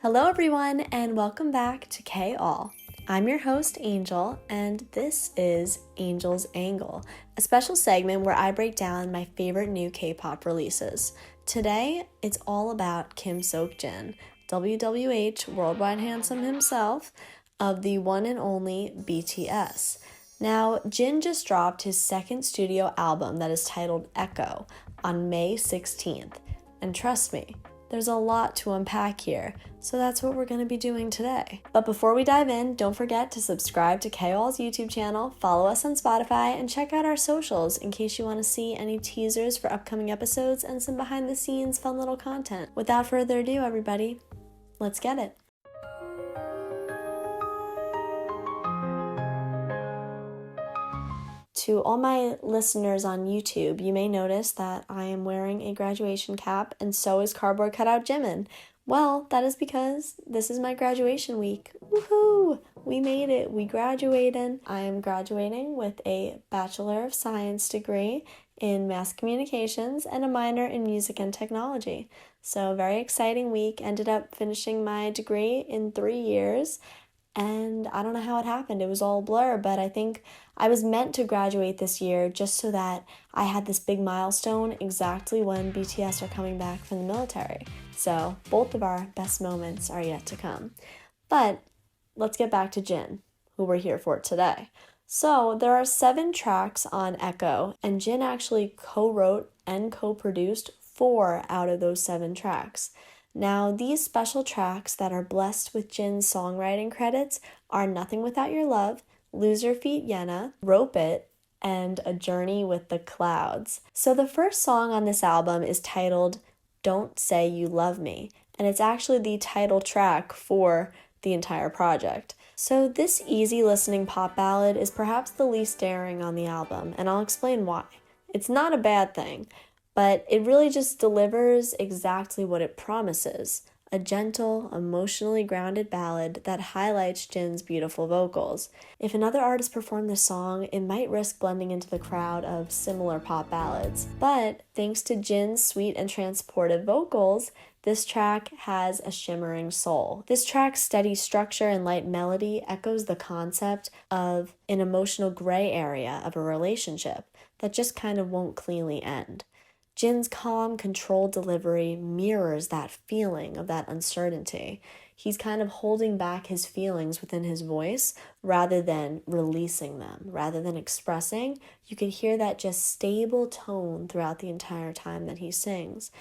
Hello everyone and welcome back to K-All. I'm your host Angel and this is Angel's Angle, a special segment where I break down my favorite new K-pop releases. Today it's all about Kim Seokjin, WWH Worldwide Handsome himself, of the one and only BTS. Now, Jin just dropped his second studio album that is titled Echo on May 16th, and trust me, there's a lot to unpack here, so that's what we're going to be doing today. But before we dive in, don't forget to subscribe to K-All's YouTube channel, follow us on Spotify, and check out our socials in case you want to see any teasers for upcoming episodes and some behind-the-scenes fun little content. Without further ado, everybody, let's get it. To all my listeners on YouTube, you may notice that I am wearing a graduation cap and so is cardboard cutout Jimin. Well, that is because this is my graduation week. Woohoo! We made it. We graduated. I am graduating with a Bachelor of Science degree in Mass Communications and a minor in Music and Technology. So very exciting week. Ended up finishing my degree in 3 years. And I don't know how it happened. It was all a blur, but I think I was meant to graduate this year just so that I had this big milestone exactly when BTS are coming back from the military. So both of our best moments are yet to come. But let's get back to Jin, who we're here for today. So there are 7 tracks on Echo, and Jin actually co-wrote and co-produced 4 out of those 7 tracks. Now, these special tracks that are blessed with Jin's songwriting credits are Nothing Without Your Love, Lose Your Feet Yenna, Rope It, and A Journey with the Clouds. So the first song on this album is titled Don't Say You Love Me, and it's actually the title track for the entire project. So this easy listening pop ballad is perhaps the least daring on the album, and I'll explain why. It's not a bad thing, but it really just delivers exactly what it promises, a gentle, emotionally grounded ballad that highlights Jin's beautiful vocals. If another artist performed this song, it might risk blending into the crowd of similar pop ballads. But thanks to Jin's sweet and transportive vocals, this track has a shimmering soul. This track's steady structure and light melody echoes the concept of an emotional gray area of a relationship that just kind of won't cleanly end. Jin's calm, controlled delivery mirrors that feeling of that uncertainty. He's kind of holding back his feelings within his voice rather than releasing them, rather than expressing. You can hear that just stable tone throughout the entire time that he sings.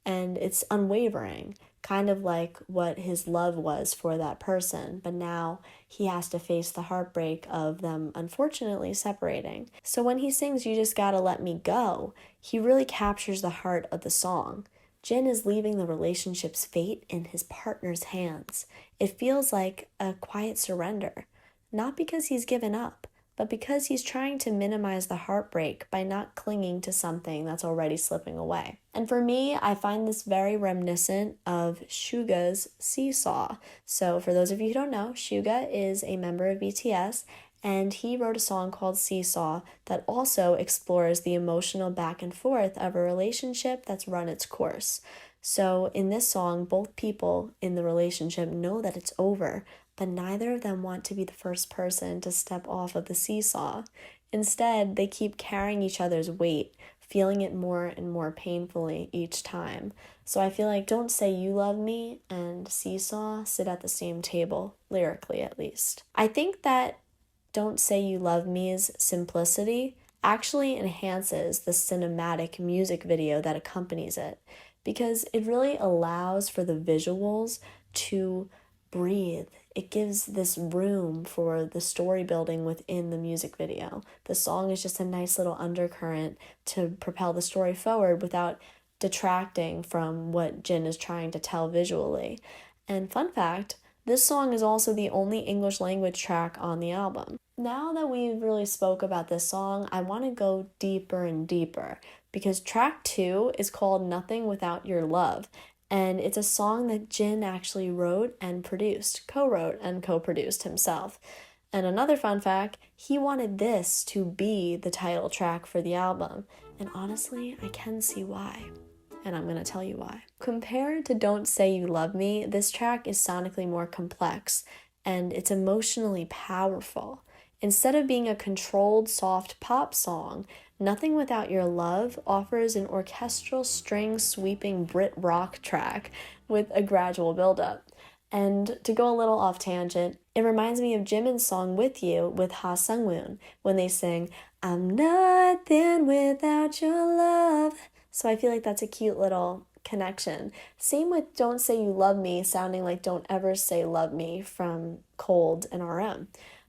And it's unwavering, kind of like what his love was for that person, but now he has to face the heartbreak of them unfortunately separating. So when he sings You Just Gotta Let Me Go, he really captures the heart of the song. Jin is leaving the relationship's fate in his partner's hands. It feels like a quiet surrender, not because he's given up, but because he's trying to minimize the heartbreak by not clinging to something that's already slipping away. And for me, I find this very reminiscent of Suga's Seesaw. So for those of you who don't know, Suga is a member of BTS, and he wrote a song called Seesaw that also explores the emotional back and forth of a relationship that's run its course. So in this song, both people in the relationship know that it's over, but neither of them want to be the first person to step off of the seesaw. Instead, they keep carrying each other's weight, feeling it more and more painfully each time. So I feel like Don't Say You Love Me and Seesaw sit at the same table, lyrically at least. I think that Don't Say You Love Me's simplicity actually enhances the cinematic music video that accompanies it, because it really allows for the visuals to breathe. It gives this room for the story building within the music video. The song is just a nice little undercurrent to propel the story forward without detracting from what Jin is trying to tell visually. And fun fact, this song is also the only English language track on the album. Now that we've really spoke about this song, I want to go deeper and deeper, because track 2 is called Nothing Without Your Love, and it's a song that Jin actually wrote and produced, co-wrote and co-produced himself. And another fun fact, he wanted this to be the title track for the album, and honestly, I can see why. and I'm going to tell you why. Compared to Don't Say You Love Me, this track is sonically more complex, and it's emotionally powerful. Instead of being a controlled, soft pop song, Nothing Without Your Love offers an orchestral string-sweeping Brit rock track with a gradual buildup. And to go a little off tangent, it reminds me of Jimin's song With You with Ha Sungwoon when they sing, I'm nothing without your love. So I feel like that's a cute little connection. Same with Don't Say You Love Me sounding like Don't Ever Say Love Me from Cold and RM.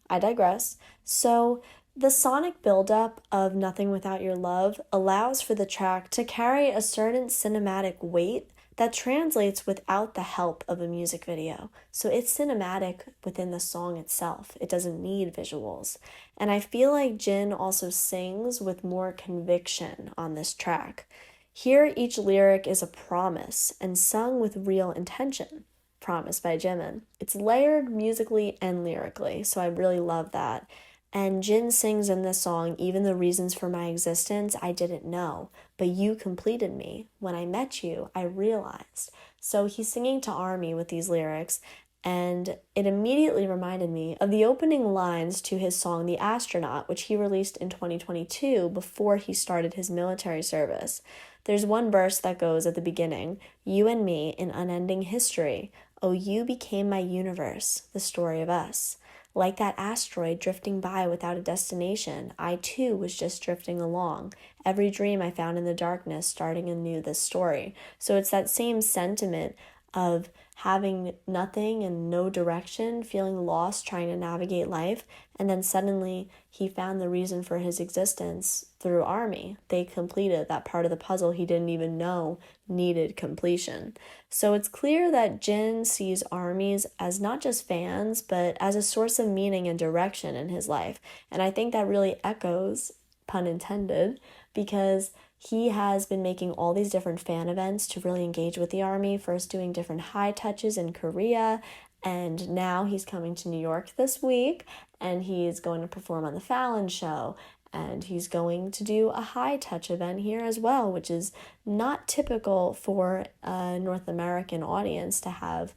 I digress. So the sonic buildup of Nothing Without Your Love allows for the track to carry a certain cinematic weight that translates without the help of a music video. So it's cinematic within the song itself. It doesn't need visuals. And I feel like Jin also sings with more conviction on this track. Here, each lyric is a promise and sung with real intention. Promise by Jimin. It's layered musically and lyrically, so I really love that. And Jin sings in this song, even the reasons for my existence I didn't know, but you completed me. When I met you, I realized. So he's singing to ARMY with these lyrics, and it immediately reminded me of the opening lines to his song The Astronaut, which he released in 2022 before he started his military service. There's one verse that goes at the beginning, you and me in unending history. Oh, you became my universe, the story of us. Like that asteroid drifting by without a destination, I too was just drifting along. Every dream I found in the darkness, starting anew this story. So it's that same sentiment of having nothing and no direction, feeling lost, trying to navigate life, and then suddenly he found the reason for his existence through ARMY. They completed that part of the puzzle he didn't even know needed completion. So it's clear that Jin sees ARMYs as not just fans, but as a source of meaning and direction in his life. And I think that really echoes, pun intended, because he has been making all these different fan events to really engage with the ARMY, first doing different high touches in Korea, and now he's coming to New York this week, and he's going to perform on the Fallon show, and he's going to do a high touch event here as well, which is not typical for a North American audience to have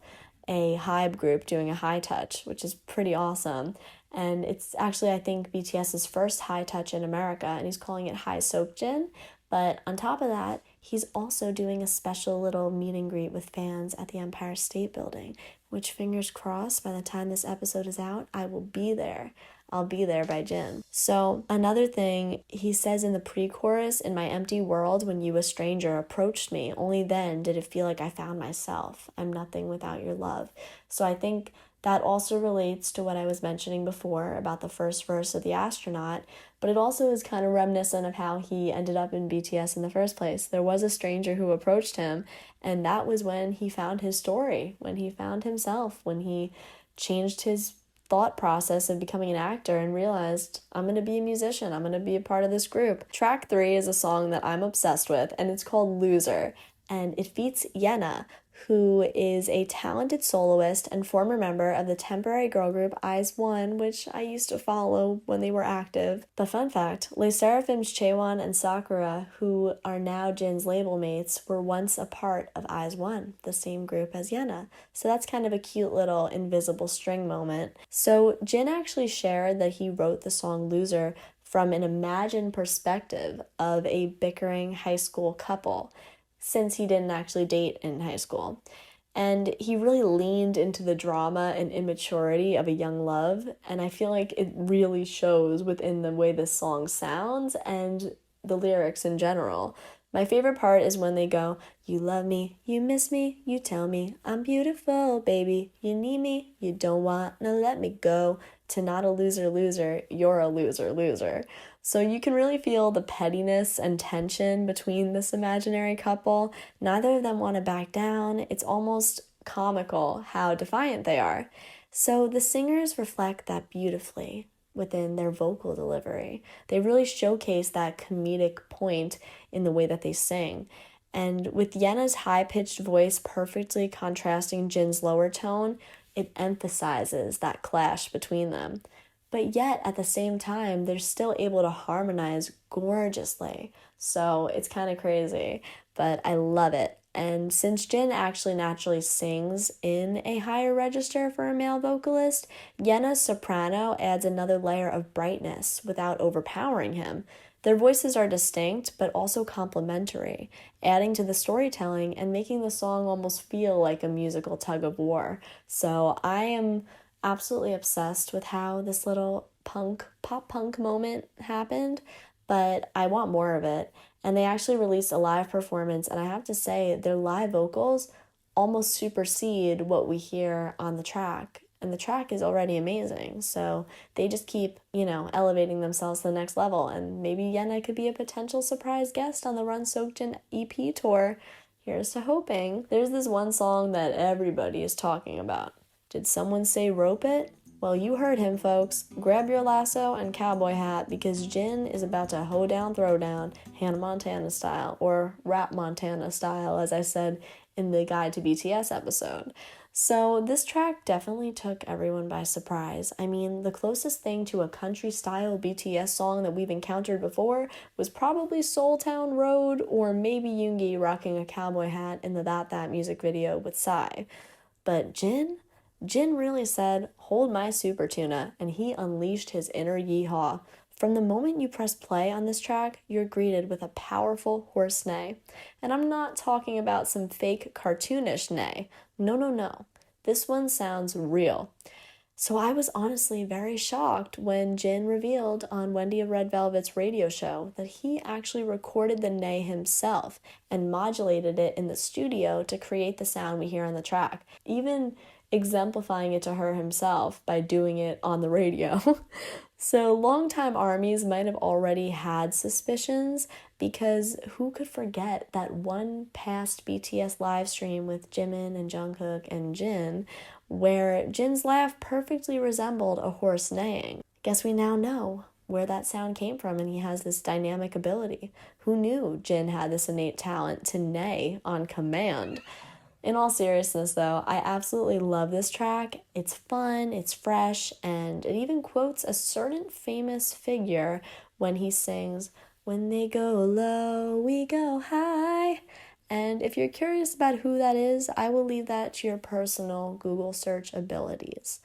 a hype group doing a high touch, which is pretty awesome. And it's actually, I think, BTS's first high touch in America, and he's calling it High Sokjin. But on top of that, he's also doing a special little meet and greet with fans at the Empire State Building, which, fingers crossed, by the time this episode is out, I will be there. I'll be there by Jin. So another thing, he says in the pre-chorus, in my empty world when you a stranger approached me, only then did it feel like I found myself. I'm nothing without your love. So I think that also relates to what I was mentioning before about the first verse of The Astronaut, but it also is kind of reminiscent of how he ended up in BTS in the first place. There was a stranger who approached him, and that was when he found his story, when he found himself, when he changed his thought process of becoming an actor and realized, I'm going to be a musician, I'm going to be a part of this group. Track 3 is a song that I'm obsessed with, and it's called Loser, and it feats Yenna, who is a talented soloist and former member of the temporary girl group IZ*ONE, which I used to follow when they were active. But fun fact, Les Seraphim's Chaewon and Sakura, who are now Jin's label mates, were once a part of IZ*ONE, the same group as Yenna. So that's kind of a cute little invisible string moment. So Jin actually shared that he wrote the song Loser from an imagined perspective of a bickering high school couple, since he didn't actually date in high school. And he really leaned into the drama and immaturity of a young love, and I feel like it really shows within the way this song sounds and the lyrics in general. My favorite part is when they go, you love me, you miss me, you tell me I'm beautiful, baby, you need me, you don't want to let me go, to not a loser loser, you're a loser loser. So you can really feel the pettiness and tension between this imaginary couple. Neither of them want to back down. It's almost comical how defiant they are. So the singers reflect that beautifully within their vocal delivery. They really showcase that comedic point in the way that they sing. And with Yenna's high-pitched voice perfectly contrasting Jin's lower tone, it emphasizes that clash between them. But yet, at the same time, they're still able to harmonize gorgeously. So it's kind of crazy. but I love it. And since Jin actually naturally sings in a higher register for a male vocalist, Yenna's soprano adds another layer of brightness without overpowering him. Their voices are distinct, but also complementary, adding to the storytelling and making the song almost feel like a musical tug of war. So I am absolutely obsessed with how this little pop punk moment happened, but I want more of it. And they actually released a live performance, and I have to say, their live vocals almost supersede what we hear on the track. And the track is already amazing, so they just keep, elevating themselves to the next level. And maybe Yenna could be a potential surprise guest on the Run Soaked In EP tour. Here's to hoping. There's this one song that everybody is talking about. Did someone say rope it? Well, you heard him, folks. Grab your lasso and cowboy hat because Jin is about to hoe down, throw down, Hannah Montana style, or Rap Montana style, as I said in the Guide to BTS episode. So this track definitely took everyone by surprise. I mean, the closest thing to a country-style BTS song that we've encountered before was probably Soul Town Road or maybe Yoongi rocking a cowboy hat in the That music video with Psy. But Jin really said, "Hold my super tuna," and he unleashed his inner yeehaw. From the moment you press play on this track, you're greeted with a powerful horse neigh. And I'm not talking about some fake cartoonish neigh. No. This one sounds real. So I was honestly very shocked when Jin revealed on Wendy of Red Velvet's radio show that he actually recorded the neigh himself and modulated it in the studio to create the sound we hear on the track, even exemplifying it to her himself by doing it on the radio. So longtime ARMYs might have already had suspicions, because who could forget that one past BTS live stream with Jimin and Jungkook and Jin, where Jin's laugh perfectly resembled a horse neighing. Guess we now know where that sound came from, and he has this dynamic ability. Who knew Jin had this innate talent to neigh on command? In all seriousness, though, I absolutely love this track. It's fun, it's fresh, and it even quotes a certain famous figure when he sings, "When they go low, we go high." And if you're curious about who that is, I will leave that to your personal Google search abilities.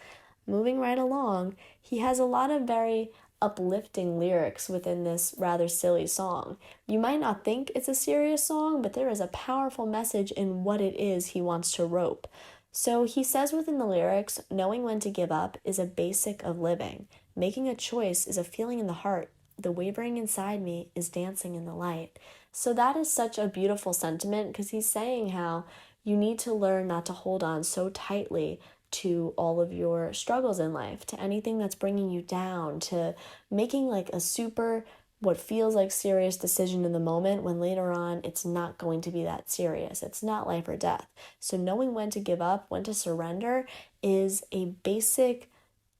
Moving right along, he has a lot of very uplifting lyrics within this rather silly song. You might not think it's a serious song, but there is a powerful message in what it is he wants to rope. So he says within the lyrics, knowing when to give up is a basic of living. Making a choice is a feeling in the heart. The wavering inside me is dancing in the light. So that is such a beautiful sentiment, because he's saying how you need to learn not to hold on so tightly to all of your struggles in life, to anything that's bringing you down, to making like a super, what feels like serious decision in the moment when later on it's not going to be that serious. It's not life or death. So knowing when to give up, when to surrender is a basic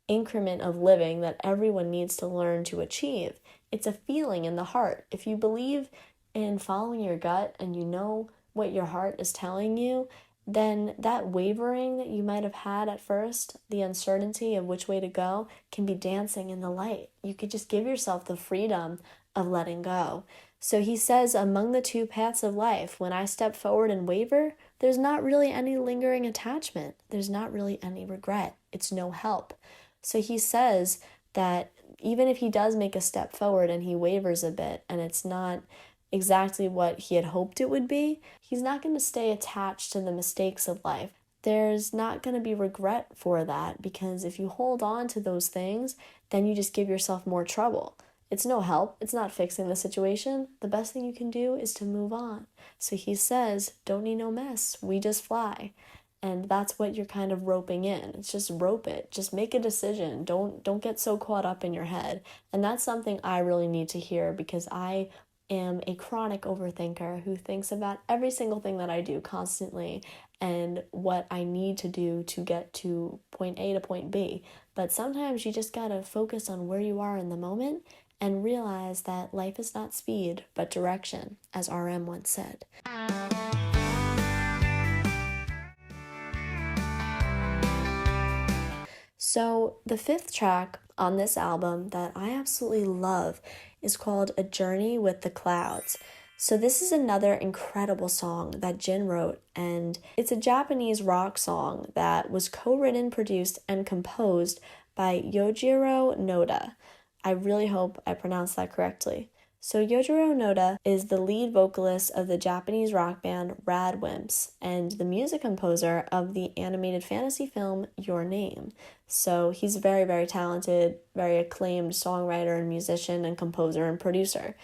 increment of living that everyone needs to learn to achieve. It's a feeling in the heart. If you believe in following your gut and you know what your heart is telling you, then that wavering that you might have had at first, the uncertainty of which way to go, can be dancing in the light. You could just give yourself the freedom of letting go. So he says, among the two paths of life, when I step forward and waver, there's not really any lingering attachment. There's not really any regret. It's no help. So he says that even if he does make a step forward and he wavers a bit and it's not exactly what he had hoped it would be, he's not going to stay attached to the mistakes of life. There's not going to be regret for that, because if you hold on to those things, then you just give yourself more trouble. It's no help. It's not fixing the situation. The best thing you can do is to move on. So he says, don't need no mess. We just fly. And that's what you're kind of roping in. It's just rope it. Just make a decision. Don't get so caught up in your head. And that's something I really need to hear, because I am a chronic overthinker who thinks about every single thing that I do constantly and what I need to do to get to point A to point B. But sometimes you just gotta focus on where you are in the moment and realize that life is not speed, but direction, as RM once said. So the fifth track on this album that I absolutely love is called A Journey with the Clouds. So this is another incredible song that Jin wrote, and it's a Japanese rock song that was co-written, produced, and composed by Yojiro Noda. I really hope I pronounced that correctly. So Yojiro Noda is the lead vocalist of the Japanese rock band Radwimps and the music composer of the animated fantasy film Your Name. So he's very, very talented, very acclaimed songwriter and musician and composer and producer.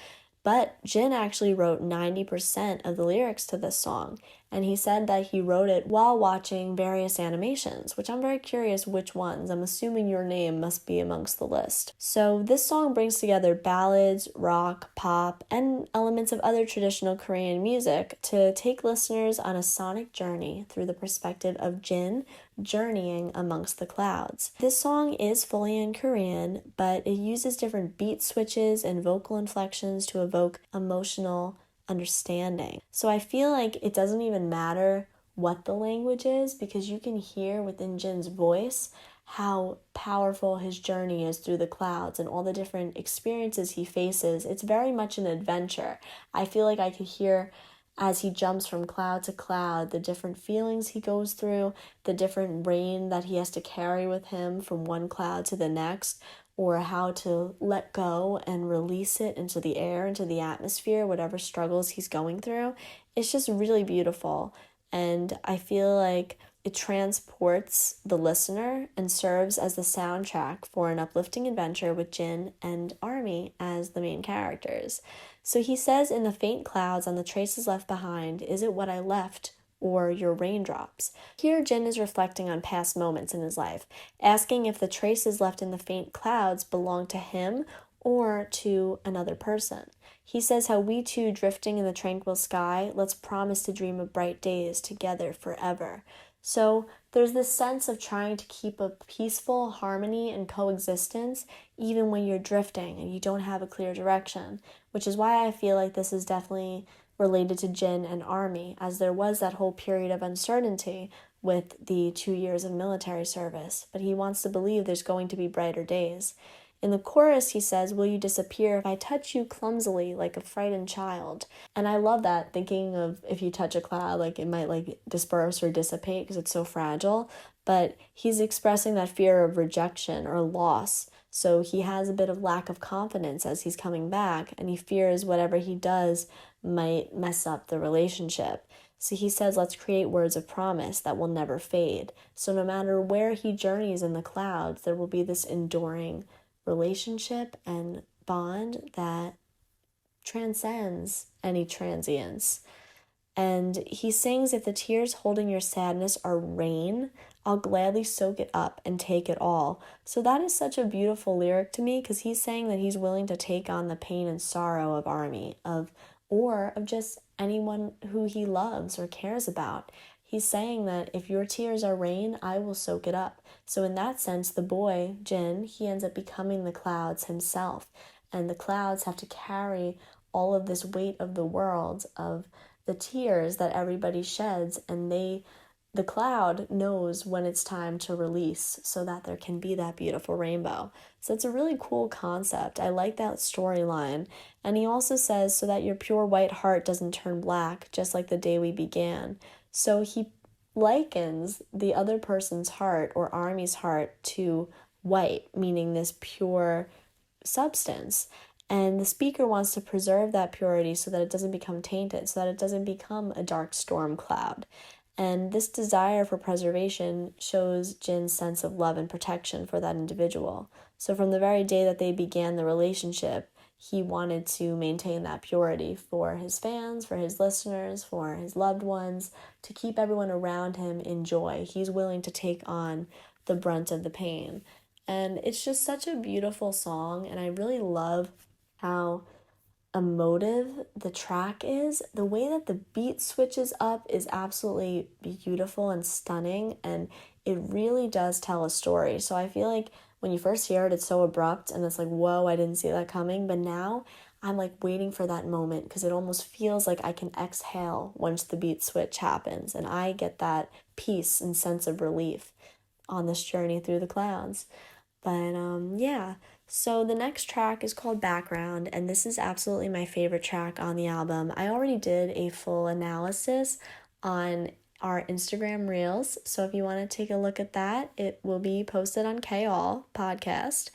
But Jin actually wrote 90% of the lyrics to this song, and he said that he wrote it while watching various animations, which I'm very curious which ones. I'm assuming Your Name must be amongst the list. So this song brings together ballads, rock, pop, and elements of other traditional Korean music to take listeners on a sonic journey through the perspective of Jin journeying amongst the clouds. This song is fully in Korean, but it uses different beat switches and vocal inflections to evoke emotional understanding. So I feel like it doesn't even matter what the language is, because you can hear within Jin's voice how powerful his journey is through the clouds and all the different experiences he faces. It's very much an adventure. I feel like I could hear as he jumps from cloud to cloud, the different feelings he goes through, the different rain that he has to carry with him from one cloud to the next, or how to let go and release it into the air, into the atmosphere, whatever struggles he's going through. It's just really beautiful. And I feel like it transports the listener and serves as the soundtrack for an uplifting adventure with Jin and Army as the main characters. So he says, in the faint clouds on the traces left behind, is it what I left or your raindrops? Here Jin is reflecting on past moments in his life, asking if the traces left in the faint clouds belong to him or to another person. He says how we two drifting in the tranquil sky, let's promise to dream of bright days together forever. So there's this sense of trying to keep a peaceful harmony and coexistence even when you're drifting and you don't have a clear direction, which is why I feel like this is definitely related to Jin and Army, as there was that whole period of uncertainty with the 2 years of military service, but he wants to believe there's going to be brighter days. In the chorus, he says, will you disappear if I touch you clumsily like a frightened child? And I love that, thinking of if you touch a cloud, like it might like disperse or dissipate because it's so fragile. But he's expressing that fear of rejection or loss. So he has a bit of lack of confidence as he's coming back, and he fears whatever he does might mess up the relationship. So he says, let's create words of promise that will never fade. So no matter where he journeys in the clouds, there will be this enduring relationship and bond that transcends any transience. And he sings, if the tears holding your sadness are rain, I'll gladly soak it up and take it all. So that is such a beautiful lyric to me, because he's saying that he's willing to take on the pain and sorrow of Army, or of just anyone who he loves or cares about. He's saying that if your tears are rain, I will soak it up. So in that sense, the boy, Jin, he ends up becoming the clouds himself. And the clouds have to carry all of this weight of the world, of the tears that everybody sheds, and the cloud knows when it's time to release so that there can be that beautiful rainbow. So it's a really cool concept. I like that storyline. And he also says, so that your pure white heart doesn't turn black, just like the day we began. So he likens the other person's heart, or Army's heart, to white, meaning this pure substance. And the speaker wants to preserve that purity so that it doesn't become tainted, so that it doesn't become a dark storm cloud. And this desire for preservation shows Jin's sense of love and protection for that individual. So from the very day that they began the relationship, he wanted to maintain that purity for his fans, for his listeners, for his loved ones, to keep everyone around him in joy. He's willing to take on the brunt of the pain. And it's just such a beautiful song, and I really love how emotive the track is. The way that the beat switches up is absolutely beautiful and stunning, and it really does tell a story. So I feel like when you first hear it, it's so abrupt and it's like, whoa, I didn't see that coming. But now I'm like waiting for that moment, because it almost feels like I can exhale once the beat switch happens, and I get that peace and sense of relief on this journey through the clouds. But yeah, So the next track is called Background, and this is absolutely my favorite track on the album. I already did a full analysis on our Instagram Reels, so if you want to take a look at that, it will be posted on K-All podcast.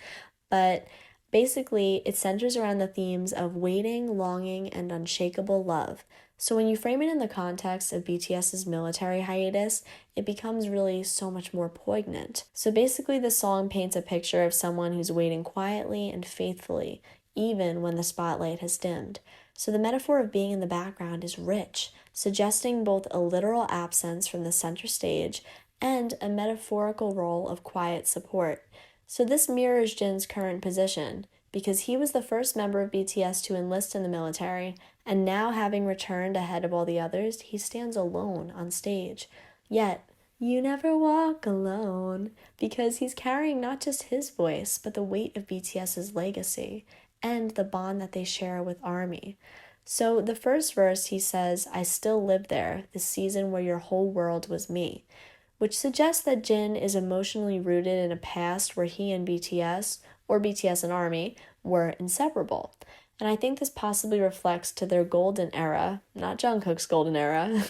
But basically, it centers around the themes of waiting, longing, and unshakable love. So when you frame it in the context of BTS's military hiatus, it becomes really so much more poignant. So basically, the song paints a picture of someone who's waiting quietly and faithfully, even when the spotlight has dimmed. So the metaphor of being in the background is rich, suggesting both a literal absence from the center stage and a metaphorical role of quiet support. So this mirrors Jin's current position, because he was the first member of BTS to enlist in the military, and now having returned ahead of all the others, he stands alone on stage. Yet, you never walk alone, because he's carrying not just his voice, but the weight of BTS's legacy, and the bond that they share with ARMY. So the first verse, he says, "I still live there, the season where your whole world was me," which suggests that Jin is emotionally rooted in a past where he and BTS, or BTS and ARMY, were inseparable. And I think this possibly reflects to their golden era, not Jungkook's golden era,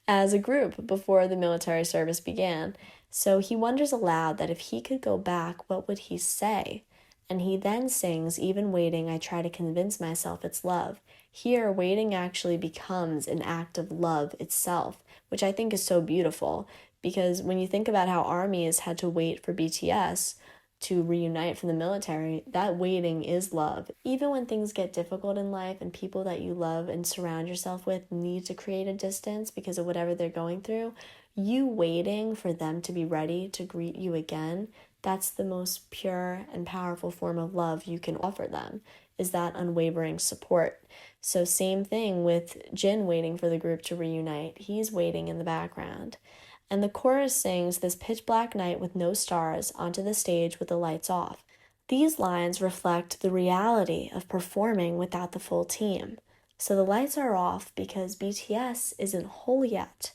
as a group before the military service began. So he wonders aloud that if he could go back, what would he say? And he then sings, "Even waiting, I try to convince myself it's love." Here, waiting actually becomes an act of love itself, which I think is so beautiful. Because when you think about how ARMY has had to wait for BTS to reunite from the military, that waiting is love. Even when things get difficult in life and people that you love and surround yourself with need to create a distance because of whatever they're going through, you waiting for them to be ready to greet you again, that's the most pure and powerful form of love you can offer them, is that unwavering support. So same thing with Jin waiting for the group to reunite. He's waiting in the background. And the chorus sings, "This pitch black night with no stars, onto the stage with the lights off." These lines reflect the reality of performing without the full team. So the lights are off because BTS isn't whole yet.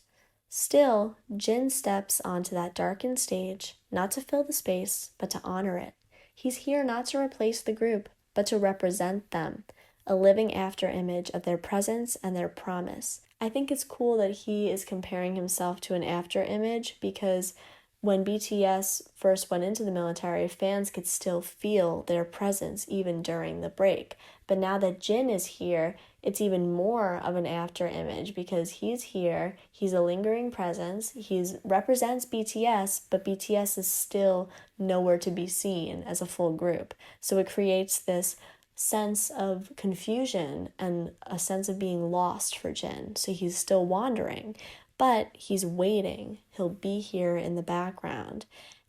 Still, Jin steps onto that darkened stage, not to fill the space, but to honor it. He's here not to replace the group, but to represent them, a living after image of their presence and their promise. I think it's cool that he is comparing himself to an after image because when BTS first went into the military, fans could still feel their presence even during the break. But now that Jin is here, it's even more of an after image because he's here, he's a lingering presence, he represents BTS, but BTS is still nowhere to be seen as a full group. So it creates this sense of confusion and a sense of being lost for Jin. So he's still wandering, but he's waiting. He'll be here in the background.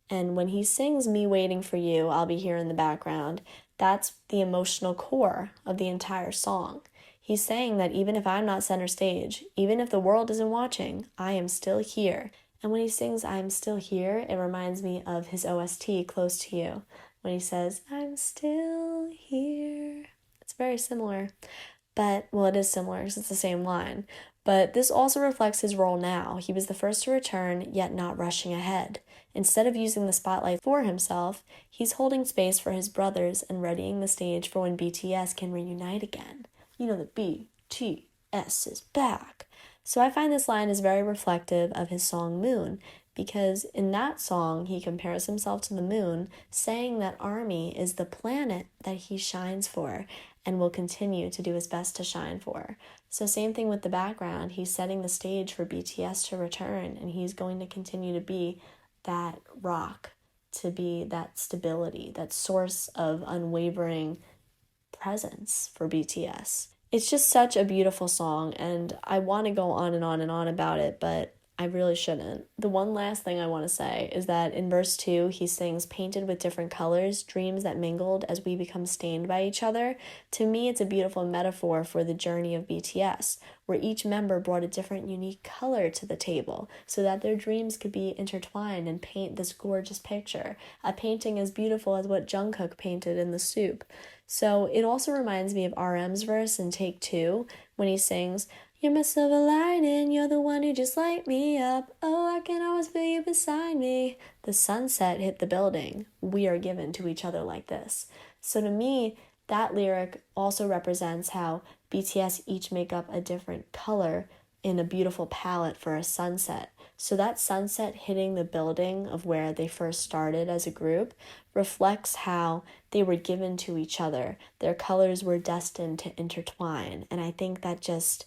And when he sings "Me Waiting for You, I'll Be Here in the Background," that's the emotional core of the entire song. He's saying that even if I'm not center stage, even if the world isn't watching, I am still here. And when he sings "I'm Still Here," it reminds me of his OST, "Close to You," when he says, "I'm still here." It's very similar, but, well, it is similar because it's the same line. But this also reflects his role now. He was the first to return, yet not rushing ahead. Instead of using the spotlight for himself, he's holding space for his brothers and readying the stage for when BTS can reunite again. You know, the BTS is back. So I find this line is very reflective of his song "Moon," because in that song, he compares himself to the moon, saying that ARMY is the planet that he shines for and will continue to do his best to shine for. So same thing with the background. He's setting the stage for BTS to return, and he's going to continue to be that rock, to be that stability, that source of unwavering presence for BTS. It's just such a beautiful song, and I want to go on and on and on about it, but I really shouldn't. The one last thing I want to say is that in verse 2, he sings, "Painted with different colors, dreams that mingled as we become stained by each other." To me, it's a beautiful metaphor for the journey of BTS, where each member brought a different, unique color to the table so that their dreams could be intertwined and paint this gorgeous picture, a painting as beautiful as what Jungkook painted in The Soup. So it also reminds me of RM's verse in Take Two when he sings, "You're my silver lining, you're the one who just light me up. Oh, I can always feel you beside me. The sunset hit the building. We are given to each other like this." So to me, that lyric also represents how BTS each make up a different color in a beautiful palette for a sunset. So that sunset hitting the building of where they first started as a group reflects how they were given to each other. Their colors were destined to intertwine. And I think that just,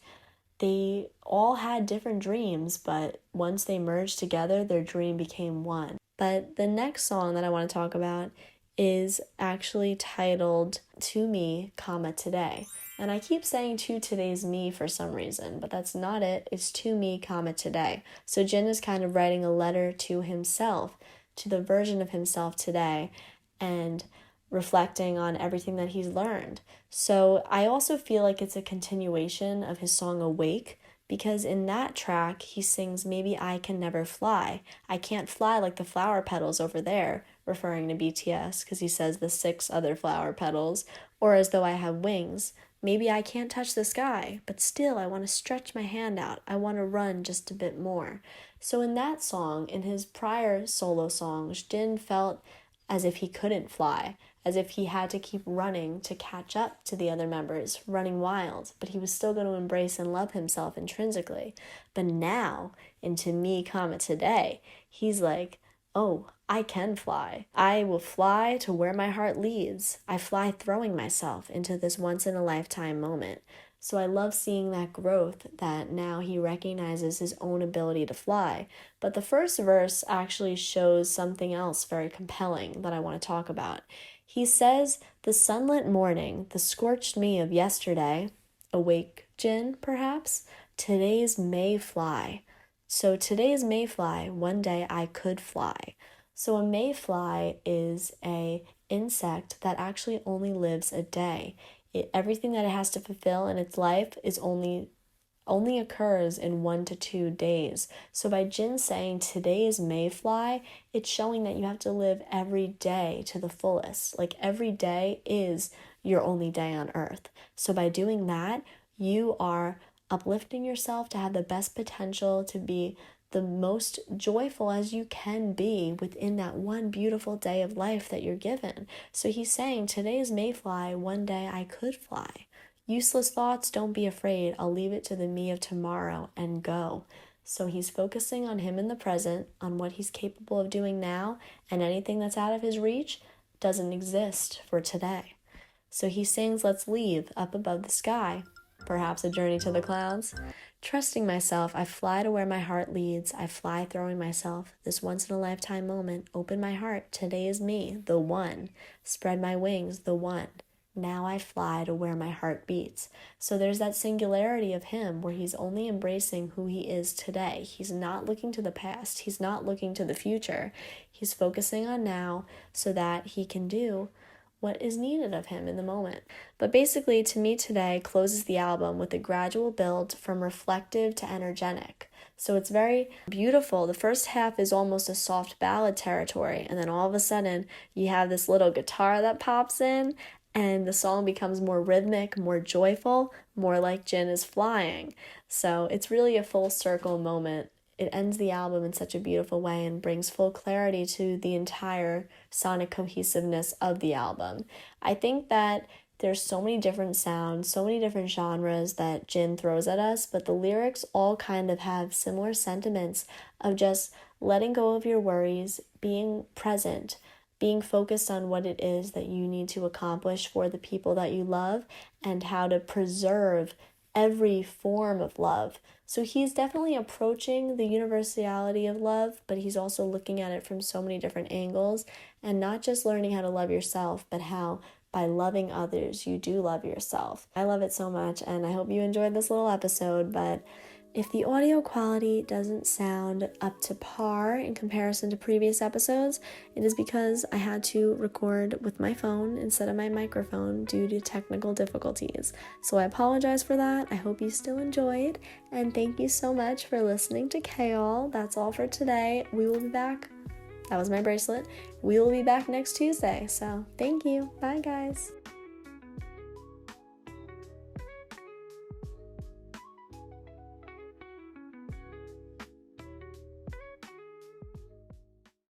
they all had different dreams, but once they merged together, their dream became one. But the next song that I want to talk about is actually titled To Me, Today. And I keep saying to today's me for some reason, but that's not it. It's to me, today. So Jin is kind of writing a letter to himself, to the version of himself today, and reflecting on everything that he's learned. So I also feel like it's a continuation of his song Awake, because in that track he sings, maybe I can never fly. I can't fly like the flower petals over there, referring to BTS, because he says the 6 other flower petals, or as though I have wings. Maybe I can't touch the sky, but still I want to stretch my hand out. I want to run just a bit more. So in that song, in his prior solo songs, Jin felt as if he couldn't fly, as if he had to keep running to catch up to the other members, running wild, but he was still going to embrace and love himself intrinsically. But now, into me, today, he's like, oh, I can fly. I will fly to where my heart leads. I fly throwing myself into this once-in-a-lifetime moment. So I love seeing that growth, that now he recognizes his own ability to fly. But the first verse actually shows something else very compelling that I want to talk about. He says, the sunlit morning, the scorched me of yesterday, awake Jin, perhaps, today's may fly. So today's mayfly, one day I could fly. So a mayfly is a insect that actually only lives a day. Everything that it has to fulfill in its life is only occurs in 1 to 2 days. So by Jin saying today's mayfly, it's showing that you have to live every day to the fullest. Like every day is your only day on earth. So by doing that, you are uplifting yourself to have the best potential to be the most joyful as you can be within that one beautiful day of life that you're given. So he's saying, today's mayfly, one day I could fly. Useless thoughts, don't be afraid. I'll leave it to the me of tomorrow and go. So he's focusing on him in the present, on what he's capable of doing now, and anything that's out of his reach doesn't exist for today. So he sings, let's leave up above the sky. Perhaps a journey to the clouds. Trusting myself, I fly to where my heart leads. I fly throwing myself. This once-in-a-lifetime moment. Open my heart. Today is me, the one. Spread my wings, the one. Now I fly to where my heart beats. So there's that singularity of him where he's only embracing who he is today. He's not looking to the past. He's not looking to the future. He's focusing on now so that he can do what is needed of him in the moment. But basically, To Me Today closes the album with a gradual build from reflective to energetic. So it's very beautiful. The first half is almost a soft ballad territory, and then all of a sudden you have this little guitar that pops in, and the song becomes more rhythmic, more joyful, more like Jin is flying. So it's really a full circle moment. It ends the album in such a beautiful way and brings full clarity to the entire sonic cohesiveness of the album. I think that there's so many different sounds, so many different genres that Jin throws at us, but the lyrics all kind of have similar sentiments of just letting go of your worries, being present, being focused on what it is that you need to accomplish for the people that you love, and how to preserve every form of love. So he's definitely approaching the universality of love, but he's also looking at it from so many different angles, and not just learning how to love yourself, but how by loving others, you do love yourself. I love it so much, and I hope you enjoyed this little episode, but if the audio quality doesn't sound up to par in comparison to previous episodes, it is because I had to record with my phone instead of my microphone due to technical difficulties. So I apologize for that. I hope you still enjoyed, and thank you so much for listening to K-All. That's all for today. We will be back. That was my bracelet. We will be back next Tuesday. So thank you. Bye, guys.